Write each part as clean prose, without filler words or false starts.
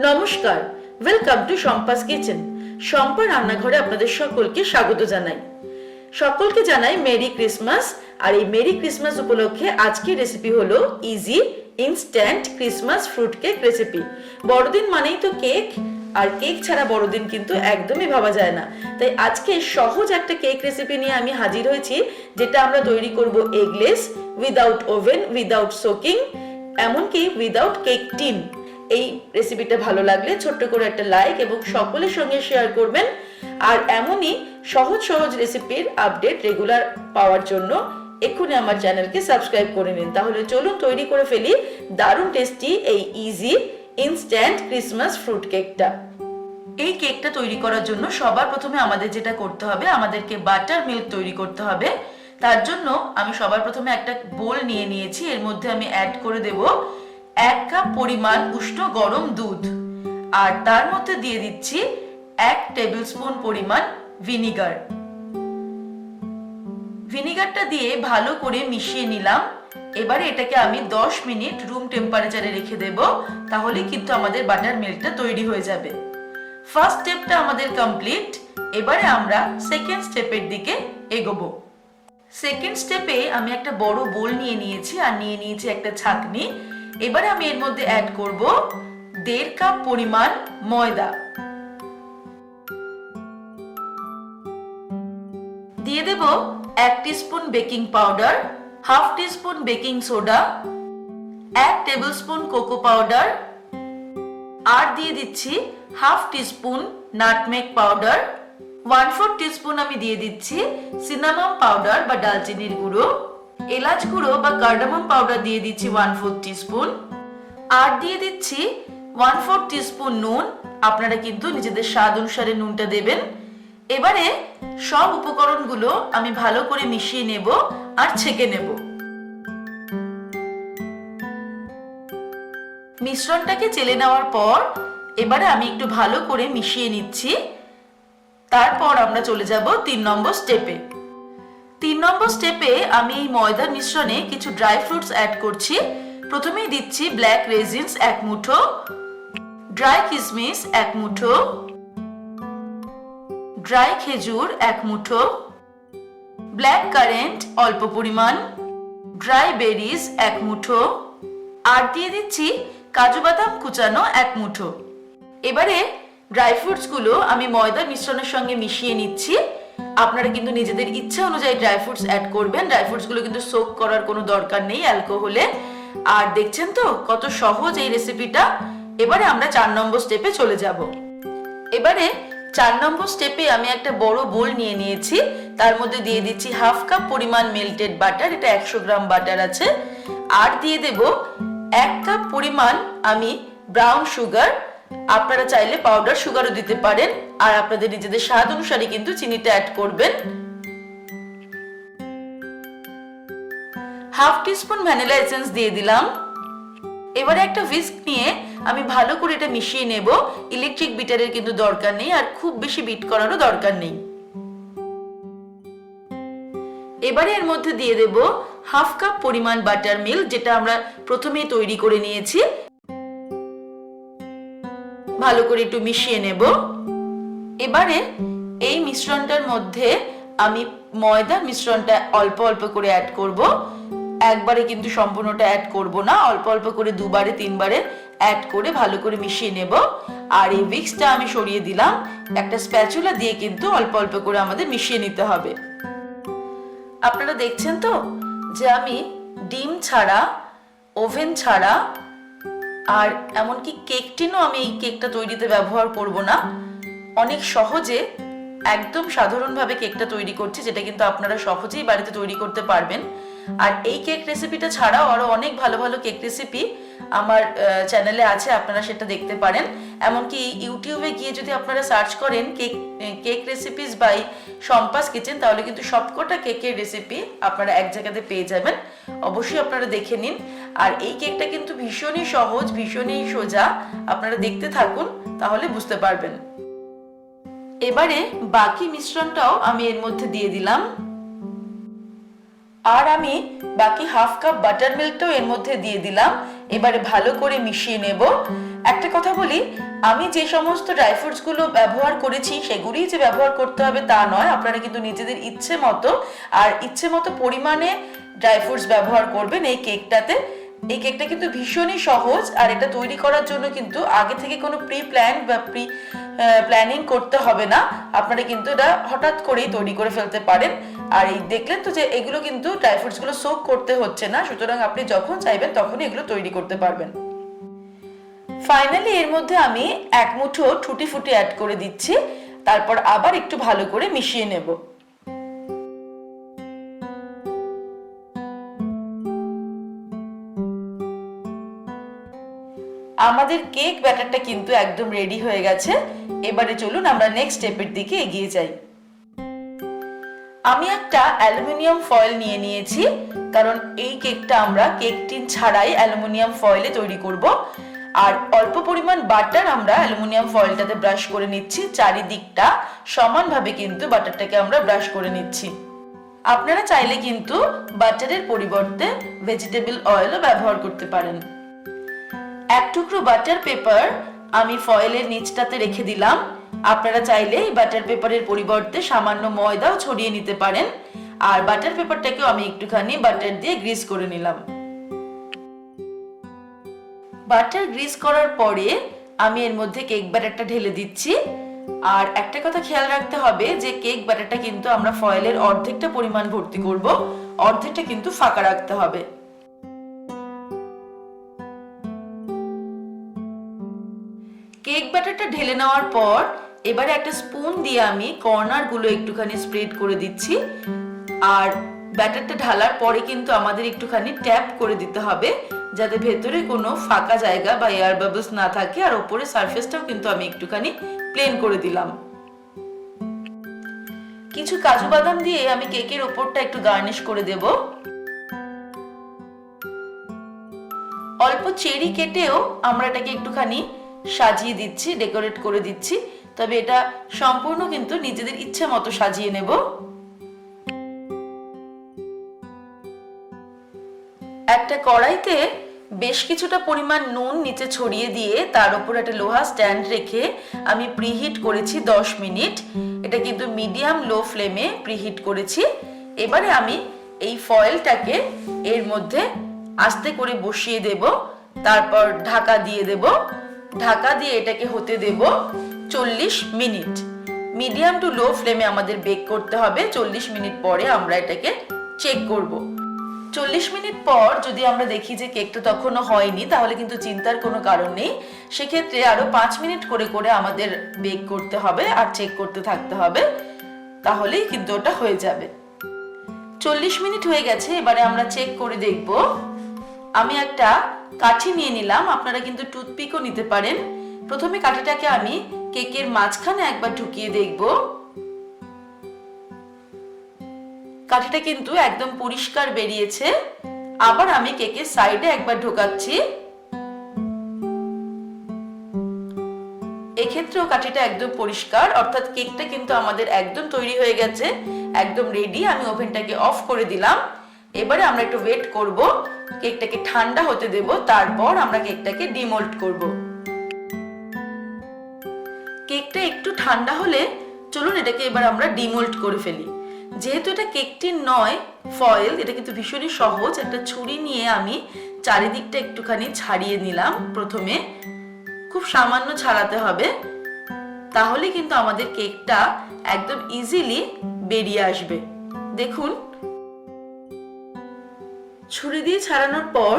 নমস্কার, welcome to Shampa's kitchen. Shampa রান্নাঘরে আপনাদের সকলকে স্বাগত জানাই। সকলকে জানাই মেরি ক্রিসমাস। আর এই মেরি ক্রিসমাস উপলক্ষে আজকের রেসিপি হলো easy instant Christmas fruit cake recipe. বড়দিন মানেই তো কেক, আর কেক ছাড়া বড়দিন কিন্তু একদমই ভাবা যায় না। তাই আজকে সহজ একটা কেক রেসিপি নিয়ে আমি হাজির হয়েছি, যেটা আমরা তৈরি করব eggless, without oven, without soaking, এমনকি উইদাউট কেক টিন। এই রেসিপিটা ভালো লাগলে ছোট্ট করে একটা লাইক এবং সকলের সঙ্গে শেয়ার করবেন। আর এমনই সহজ সহজ রেসিপির আপডেট রেগুলার পাওয়ার জন্য এক্ষুনি আমার চ্যানেলকে সাবস্ক্রাইব করে নিন। তাহলে চলুন তৈরি করে ফেলি দারুণ টেস্টি এই ইজি ইনস্ট্যান্ট ক্রিসমাস ফ্রুট কেকটা। এই কেকটা তৈরি করার জন্য সবার প্রথমে আমাদের যেটা করতে হবে, আমাদেরকে বাটার মিল্ক তৈরি করতে হবে। তার জন্য আমি সবার প্রথমে একটা বোল নিয়ে নিয়েছি। এর মধ্যে আমি অ্যাড করে দেব 1 কাপ পরিমাণ উষ্ণ গরম দুধ, আর তার মধ্যে দিয়ে দিচ্ছি 1 টেবিল স্পুন পরিমাণ ভিনিগার। ভিনিগারটা দিয়ে ভালো করে মিশিয়ে নিলাম। এবারে এটাকে আমি 10 মিনিট রুম টেম্পারেচারে রেখে দেব, তাহলে কিন্তু আমাদের বাটার মিল্কটা তৈরি হয়ে যাবে। ফার্স্ট স্টেপটা আমাদের কমপ্লিট। এবারে আমরা সেকেন্ড স্টেপের দিকে এগোবো। সেকেন্ড স্টেপে আমি একটা বড় বোল নিয়ে নিয়েছি, আর নিয়ে নিয়েছি একটা ছাঁকনি। এবারে আমি এর মধ্যে অ্যাড করব 1.5 কাপ পরিমাণ ময়দা, দিয়ে দেব 1 teaspoon baking powder, half teaspoon baking soda, 1 tablespoon cocoa powder, আর দিয়ে দিচ্ছি half teaspoon nutmeg powder, 1/4 teaspoon আমি দিয়ে দিচ্ছি সিনামন পাউডার বা দারচিনির গুঁড়ো, এলাচ গুঁড়ো বা কার্ডামম পাউডার দিয়ে দিচ্ছি 1/4 টিস্পুন, আর দিয়ে দিচ্ছি 1/4 টিস্পুন নুন। আপনারা কিন্তু নিজেদের স্বাদ অনুসারে নুনটা দেবেন। এবারে সব উপকরণগুলো আমি ভালো করে মিশিয়ে নেব আর ছেঁকে নেব। মিশ্রণটাকে চেলে নেওয়ার পর এবারে আমি একটু ভালো করে মিশিয়ে নিচ্ছি। তারপর আমরা চলে যাব 3 নম্বর স্টেপে। 3 নম্বর স্টেপে আমি এই ময়দার মিশ্রণে কিছু ড্রাই ফ্রুটস অ্যাড করছি। প্রথমেই দিচ্ছি ব্ল্যাক রেজিনস 1 মুঠো, ড্রাই কিশমিশ 1 মুঠো, ড্রাই খেজুর 1 মুঠো, ব্ল্যাক কারেন্ট অল্প পরিমাণ, ড্রাই বেরিজ 1 মুঠো, আর দিয়ে দিচ্ছি কাজু বাদাম কুচানো 1 মুঠো। এবারে ড্রাই ফ্রুটস গুলো আমি ময়দার মিশ্রণের সঙ্গে মিশিয়ে নিচ্ছি। আপনারা কিন্তু নিজেদের ইচ্ছা অনুযায়ী ড্রাই ফ্রুটস অ্যাড করবেন। ড্রাই ফ্রুটস গুলো কিন্তু সোক করার কোনো দরকার নেই অ্যালকোহলে। আর দেখছেন তো কত সহজ এই রেসিপিটা। এবারে আমরা 4 নম্বর স্টেপে চলে যাব। এবারে 4 নম্বর স্টেপে আমি একটা বড় বোল নিয়ে নিয়েছি। তার মধ্যে দিয়ে দিচ্ছি হাফ কাপ পরিমাণ মেল্টেড বাটার, এটা 100 গ্রাম বাটার আছে, আর দিয়ে দেব 1 কাপ পরিমাণ আমি ব্রাউন সুগার। আপনারা চাইলে পাউডার সুগারও দিতে পারেন, আর আপনাদের নিজেদের স্বাদ অনুসারে কিন্তু চিনিটা অ্যাড করবেন। হাফ টিস্পুন ভ্যানিলা এসেন্স দিয়ে দিলাম। এবারে একটা হুইস্ক নিয়ে আমি ভালো করে এটা মিশিয়ে নেব। ইলেকট্রিক বিটারের কিন্তু দরকার নেই, আর খুব বেশি বিট করারও দরকার নেই। এবারে এর মধ্যে দিয়ে দেব হাফ কাপ পরিমাণ বাটার মিল্ক, যেটা আমরা প্রথমেই তৈরি করে নিয়েছি। ভালো করে একটু মিশিয়ে নেব। এবারে এই মিশ্রণটার মধ্যে আমি ময়দার মিশ্রণটা অল্প অল্প করে অ্যাড করব। একবারে কিন্তু সম্পূর্ণটা অ্যাড করব না, অল্প অল্প করে 2বারে 3বারে অ্যাড করে ভালো করে মিশিয়ে নেব। আর এই উইক্সটা আমি সরিয়ে দিলাম। একটা স্প্যাচুলা দিয়ে কিন্তু অল্প অল্প করে আমাদের মিশিয়ে নিতে হবে। আপনারা দেখছেন তো যে আমি ডিম ছাড়া, ওভেন ছাড়া, আর এমনকি কেক টিনও আমি এই কেকটা তৈরিতে ব্যবহার করব না। অনেক সহজে একদম সাধারণভাবে কেকটা তৈরি করছি, যেটা কিন্তু আপনারা সহজেই বাড়িতে তৈরি করতে পারবেন। আর এই কেক রেসিপিটা ছাড়াও আরো অনেক ভালো ভালো কেক রেসিপি আমার চ্যানেলে আছে, আপনারা সেটা দেখতে পারেন। এমনকি ইউটিউবে গিয়ে যদি আপনারা সার্চ করেন cake recipes by Shampa's kitchen, তাহলে কিন্তু সবকটা কেকের রেসিপি আপনারা এক জায়গাতে পেয়ে যাবেন। অবশ্যই আপনারা দেখে নিন। আর এই কেকটা কিন্তু ভীষণই সহজ, ভীষণই সোজা। আপনারা দেখতে থাকুন, তাহলে বুঝতে পারবেন। এবারে বাকি মিশ্রণটাও আমি এর মধ্যে দিয়ে দিলাম। আর আমি বাকি হাফ কাপ বাটার মিল্কটাও এর মধ্যে দিয়ে দিলাম। এবারে ভালো করে মিশিয়ে নেব। একটা কথা বলি, আমি যে সমস্ত ড্রাই ফ্রুটস গুলো ব্যবহার করেছি সেগুলোই যে ব্যবহার করতে হবে তা নয়, আপনারা কিন্তু নিজেদের ইচ্ছে মতো আর ইচ্ছে মতো পরিমাণে ড্রাই ফ্রুটস ব্যবহার করবেন এই কেকটাতে। এই কেকটা কিন্তু ভীষণই সহজ, আর এটা তৈরি করার জন্য কিন্তু আগে থেকে কোনো প্ল্যানিং করতে হবে না। আপনারা কিন্তু এটা হঠাৎ করেই তৈরি করে ফেলতে পারেন। আর এই দেখলেন তো যে এগুলো কিন্তু ড্রাই ফ্রুটস গুলো সোক করতে হচ্ছে না, সুতরাং আপনি যখন চাইবেন তখনই এগুলো তৈরি করতে পারবেন। ফাইনালি এর মধ্যে আমি এক মুঠো টুটি ফুটি অ্যাড করে দিচ্ছি, তারপর আবার একটু ভালো করে মিশিয়ে নেব। আমাদের কেক ব্যাটারটা কিন্তু একদম রেডি হয়ে গেছে। এবারে চলুন আমরা নেক্সট স্টেপের দিকে এগিয়ে যাই। আমি একটা অ্যালুমিনিয়াম ফয়েল নিয়ে নিয়েছি, কারণ এই কেকটা আমরা কেক টিন ছাড়াই অ্যালুমিনিয়াম ফয়েলে তৈরি করব। আর অল্প পরিমাণ বাটার আমরা অ্যালুমিনিয়াম ফয়েলটাতে ব্রাশ করে নিচ্ছি, চারিদিকটা সমানভাবে কিন্তু বাটারটাকে আমরা ব্রাশ করে নিচ্ছি। আপনারা চাইলে কিন্তু বাটারের পরিবর্তে ভেজিটেবল অয়েলও ব্যবহার করতে পারেন। এক টুকরো বাটার পেপার আমি ফয়েলের নিচটাতে রেখে দিলাম। আপনারা চাইলে বাটার পেপারের পরিবর্তে সামান্য ময়দাও ছড়িয়ে নিতে পারেন। আর বাটার পেপারটাকেও আমি একটুখানি বাটার দিয়ে গ্রিস করে নিলাম। বাটার গ্রিস করার পরে আমি এর মধ্যে কেক ব্যাটারটা ঢেলে দিচ্ছি। আর একটা কথা খেয়াল রাখতে হবে যে কেক ব্যাটারটা কিন্তু আমরা ফয়েলের অর্ধেকটা পরিমাণ ভর্তি করব, অর্ধেকটা কিন্তু ফাঁকা রাখতে হবে। কেক ব্যাটারটা ঢেলে নেওয়ার পর এবারে একটা স্পুন দিয়ে আমি কর্নার গুলো একটুখানি স্প্রেড করে দিচ্ছি। আর ব্যাটারটা ঢালার পরে কিন্তু আমাদের একটুখানি ট্যাপ করে দিতে হবে, যাতে ভেতরে কোনো ফাঁকা জায়গা বা এয়ার বাবলস না থাকে। আর উপরে সারফেসটাও কিন্তু আমি একটুখানি প্লেন করে দিলাম। কিছু কাজু বাদাম দিয়ে আমি কেকের উপরটা একটু গার্নিশ করে দেব। অল্প চেরি কেটেও আমরা এটাকে একটুখানি সাজিয়ে দিচ্ছি, ডেকোরেট করে দিচ্ছি। তবে এটা সম্পূর্ণ কিন্তু নিজেদের ইচ্ছে মতো সাজিয়ে নেব। একটা কড়াইতে বেশ কিছুটা পরিমাণ নুন নিচে ছড়িয়ে দিয়ে তার উপর একটা লোহা স্ট্যান্ড রেখে আমি প্রিহিট করেছি 10 মিনিট। এটা কিন্তু মিডিয়াম লো ফ্লেমে প্রিহিট করেছি। এবারে আমি এই ফয়েলটাকে এর মধ্যে আস্তে করে বসিয়ে দেব, তারপর ঢাকা দিয়ে দেব। ঢাকা দিয়ে এটাকে হতে দেব 40 মিনিট। মিডিয়াম টু লো ফ্লেমে আমাদের বেক করতে হবে। 40 মিনিট পরে আমরা এটাকে চেক করব। 40 মিনিট পর যদি আমরা দেখি যে কেকটা তখনও হয়নি, তাহলে কিন্তু চিন্তার কোনো কারণ নেই। সেক্ষেত্রে আরো 5 মিনিট করে করে আমাদের বেক করতে হবে আর চেক করতে থাকতে হবে, তাহলেই কিন্তু ওটা হয়ে যাবে। 40 মিনিট হয়ে গেছে, এবারে আমরা চেক করে দেখব। আমি একটা কাঠি নিয়ে নিলাম, আপনারা কিন্তু টুথপিকও নিতে পারেন। প্রথমে কাঠিটাকে আমি কেকের মাঝখানে একবার ঢুকিয়ে দেখব। কাঠিটা কিন্তু একদম পরিষ্কার বেরিয়েছে। আবার আমি কেকের সাইডে একবার ঢোকাচ্ছি। এক্ষেত্রেও কাঠিটা একদম পরিষ্কার, অর্থাৎ কেকটা কিন্তু আমাদের একদম তৈরি হয়ে গেছে, একদম রেডি। আমি ওভেনটাকে অফ করে দিলাম। এবারে আমরা একটু ওয়েট করব, কেকটাকে ঠান্ডা হতে দেব, তারপর আমরা কেকটাকে ডিমোল্ড করব। কেকটা একটু ঠান্ডা হলে চলুন এটাকে এবার আমরা ডিমোল্ড করে ফেলি। যেহেতু এটা কেকটি নয়, ফয়েল, এটা কিন্তু ভীষণই সহজ। একটা ছুরি নিয়ে আমি চারিদিকটা একটুখানি ছাড়িয়ে নিলাম। প্রথমে খুব সামান্য ছাড়াতে হবে, তাহলে কিন্তু আমাদের কেকটা একদম ইজিলি বেরিয়ে আসবে। দেখুন, ছুরি দিয়ে ছাড়ানোর পর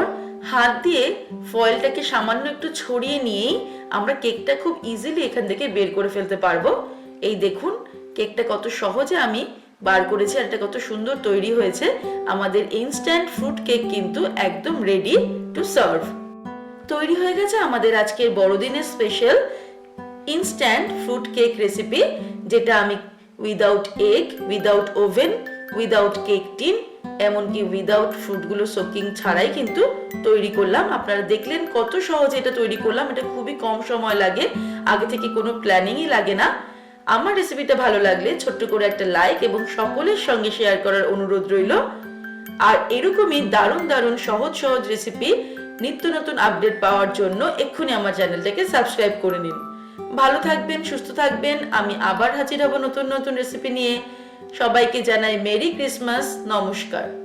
হাত দিয়ে ফয়েলটাকে সামান্য একটু ছড়িয়ে নিয়েই আমরা কেকটা খুব ইজিলি এখান থেকে বের করে ফেলতে পারবো। এই দেখুন কেকটা কত সহজে আমি বার করেছি, আর এটা কত সুন্দর তৈরি হয়েছে। আমাদের ইনস্ট্যান্ট ফ্রুট কেক কিন্তু একদম রেডি টু সার্ভ। তৈরি হয়ে গেছে আমাদের আজকের বড়দিনের special instant fruit cake recipe, যেটা আমি without egg, without oven, without cake tin, এমনকি উইদাউট ফ্রুটগুলো সোকিং ছাড়াই কিন্তু তৈরি করলাম। আপনারা দেখলেন কত সহজে এটা তৈরি করলাম। এটা খুবই কম সময় লাগে, আগে থেকে কোনো প্ল্যানিংই লাগে না। আমার রেসিপিটা ভালো লাগলে ছোট্ট করে একটা লাইক এবং সকলের সঙ্গে শেয়ার করার অনুরোধ রইল। আর এরকমই দারুণ দারুণ সহজ সহজ রেসিপি নিত্য নতুন আপডেট পাওয়ার জন্য এক্ষুনি আমার চ্যানেলটাকে সাবস্ক্রাইব করে নিন। ভালো থাকবেন, সুস্থ থাকবেন। আমি আবার হাজির হব নতুন নতুন রেসিপি নিয়ে। সবাইকে জানাই মেরি ক্রিসমাস, নমস্কার।